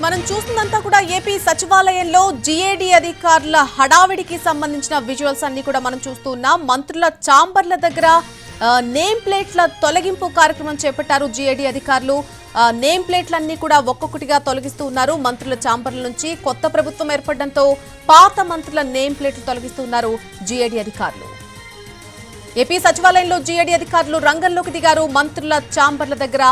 మనం చూస్తుందంతా కూడా ఏపీ సచివాలయంలో జీఏడీ అధికారుల హడావిడికి సంబంధించిన విజువల్స్ అన్ని కూడా మనం చూస్తూ ఉన్నాం. మంత్రుల ఛాంబర్ల దగ్గర నేమ్ ప్లేట్ల తొలగింపు కార్యక్రమం చేపట్టారు జీఏడీ అధికారులు. నేమ్ ప్లేట్లన్నీ కూడా ఒక్కొక్కటిగా తొలగిస్తూ ఉన్నారు. మంత్రుల ఛాంబర్ల నుంచి కొత్త ప్రభుత్వం ఏర్పడడంతో పాత మంత్రుల నేమ్ ప్లేట్లు తొలగిస్తూ ఉన్నారు జీఏడీ అధికారులు. ఏపీ సచివాలయంలో జీఏడీ అధికారులు రంగంలోకి దిగారు. మంత్రుల ఛాంబర్ల దగ్గర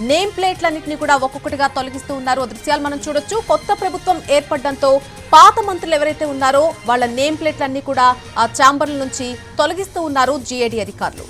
నేమ్ ప్లేట్లన్నింటినీ కూడా ఒక్కొక్కటిగా తొలగిస్తూ ఉన్నారు. దృశ్యాలు మనం చూడొచ్చు. కొత్త ప్రభుత్వం ఏర్పడడంతో పాత మంత్రులు ఎవరైతే ఉన్నారో వాళ్ళ నేమ్ ప్లేట్లన్నీ కూడా ఆ ఛాంబర్ల నుంచి తొలగిస్తూ ఉన్నారు జీఏడీ అధికారులు.